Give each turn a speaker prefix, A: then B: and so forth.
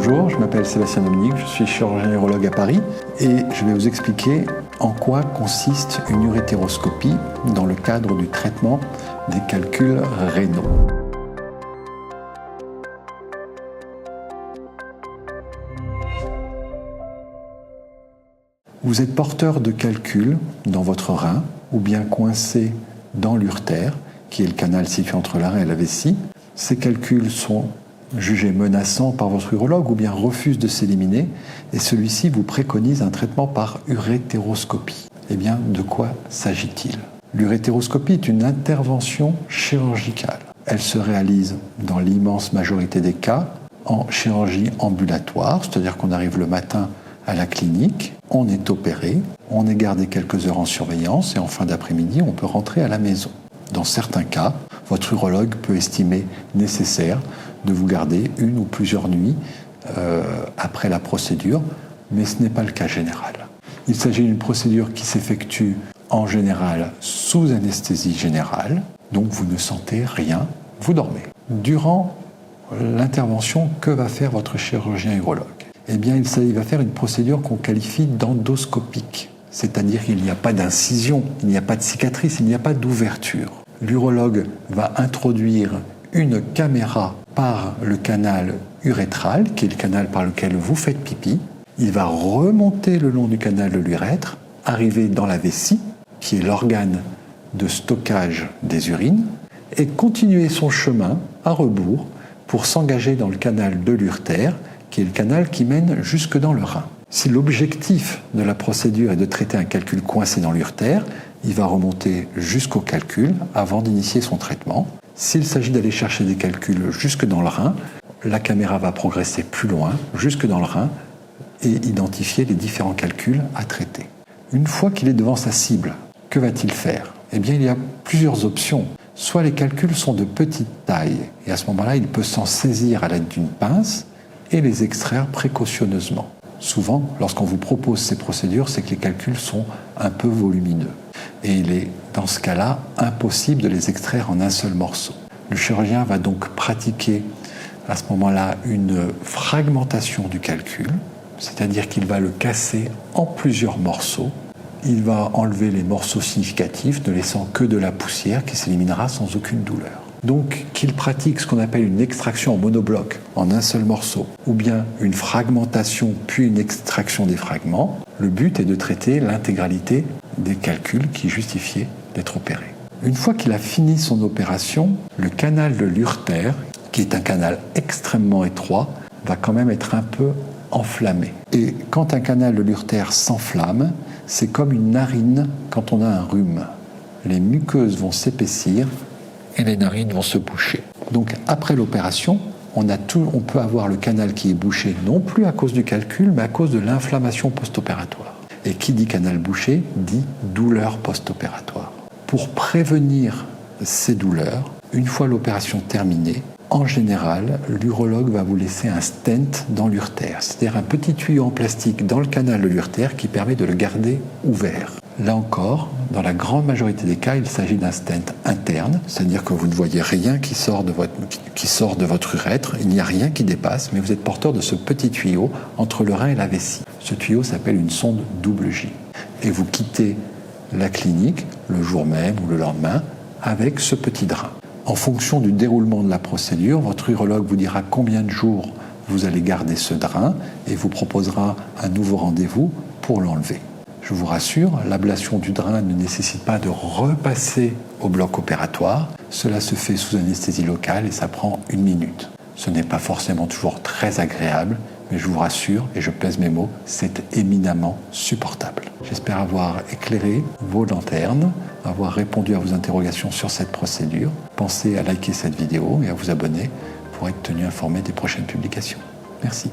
A: Bonjour, je m'appelle Sébastien Dominique, je suis chirurgien urologue à Paris et je vais vous expliquer en quoi consiste une urétéroscopie dans le cadre du traitement des calculs rénaux. Vous êtes porteur de calculs dans votre rein ou bien coincé dans l'urtère, qui est le canal situé entre la rein et la vessie. Ces calculs sont jugés menaçants par votre urologue ou bien refuse de s'éliminer et celui-ci vous préconise un traitement par urétéroscopie. Eh bien, de quoi s'agit-il? L'urétéroscopie est une intervention chirurgicale. Elle se réalise dans l'immense majorité des cas en chirurgie ambulatoire, c'est-à-dire qu'on arrive le matin à la clinique, on est opéré, on est gardé quelques heures en surveillance et en fin d'après-midi, on peut rentrer à la maison. Dans certains cas, votre urologue peut estimer nécessaire de vous garder une ou plusieurs nuits après la procédure, mais ce n'est pas le cas général. Il s'agit d'une procédure qui s'effectue en général sous anesthésie générale, donc vous ne sentez rien, vous dormez. Durant l'intervention, que va faire votre chirurgien urologue? Eh bien, il va faire une procédure qu'on qualifie d'endoscopique, c'est-à-dire qu'il n'y a pas d'incision, il n'y a pas de cicatrice, il n'y a pas d'ouverture. L'urologue va introduire une caméra par le canal urétral, qui est le canal par lequel vous faites pipi. Il va remonter le long du canal de l'urètre, arriver dans la vessie, qui est l'organe de stockage des urines, et continuer son chemin à rebours pour s'engager dans le canal de l'urtère, qui est le canal qui mène jusque dans le rein. Si l'objectif de la procédure est de traiter un calcul coincé dans l'urtère, il va remonter jusqu'au calcul avant d'initier son traitement. S'il s'agit d'aller chercher des calculs jusque dans le rein, la caméra va progresser plus loin, jusque dans le rein, et identifier les différents calculs à traiter. Une fois qu'il est devant sa cible, que va-t-il faire? Eh bien, il y a plusieurs options. Soit les calculs sont de petite taille, et à ce moment-là, il peut s'en saisir à l'aide d'une pince et les extraire précautionneusement. Souvent, lorsqu'on vous propose ces procédures, c'est que les calculs sont un peu volumineux. Et il est, dans ce cas-là, impossible de les extraire en un seul morceau. Le chirurgien va donc pratiquer à ce moment-là une fragmentation du calcul, c'est-à-dire qu'il va le casser en plusieurs morceaux. Il va enlever les morceaux significatifs, ne laissant que de la poussière qui s'éliminera sans aucune douleur. Donc qu'il pratique ce qu'on appelle une extraction en monobloc, en un seul morceau, ou bien une fragmentation puis une extraction des fragments, le but est de traiter l'intégralité des calculs qui justifiaient d'être opérés. Une fois qu'il a fini son opération, le canal de l'urtère, qui est un canal extrêmement étroit, va quand même être un peu enflammé. Et quand un canal de l'urtère s'enflamme, c'est comme une narine quand on a un rhume. Les muqueuses vont s'épaissir et les narines vont se boucher. Donc après l'opération, on peut avoir le canal qui est bouché non plus à cause du calcul, mais à cause de l'inflammation post-opératoire. Et qui dit canal bouché dit douleur post-opératoire. Pour prévenir ces douleurs, une fois l'opération terminée, en général, l'urologue va vous laisser un stent dans l'urtère, c'est-à-dire un petit tuyau en plastique dans le canal de l'urtère qui permet de le garder ouvert. Là encore, dans la grande majorité des cas, il s'agit d'un stent interne, c'est-à-dire que vous ne voyez rien qui sort de votre urètre, il n'y a rien qui dépasse, mais vous êtes porteur de ce petit tuyau entre le rein et la vessie. Ce tuyau s'appelle une sonde double J. Et vous quittez la clinique le jour même ou le lendemain avec ce petit drain. En fonction du déroulement de la procédure, votre urologue vous dira combien de jours vous allez garder ce drain et vous proposera un nouveau rendez-vous pour l'enlever. Je vous rassure, l'ablation du drain ne nécessite pas de repasser au bloc opératoire. Cela se fait sous anesthésie locale et ça prend 1 minute. Ce n'est pas forcément toujours très agréable, mais je vous rassure, et je pèse mes mots, c'est éminemment supportable. J'espère avoir éclairé vos lanternes, avoir répondu à vos interrogations sur cette procédure. Pensez à liker cette vidéo et à vous abonner pour être tenu informé des prochaines publications. Merci.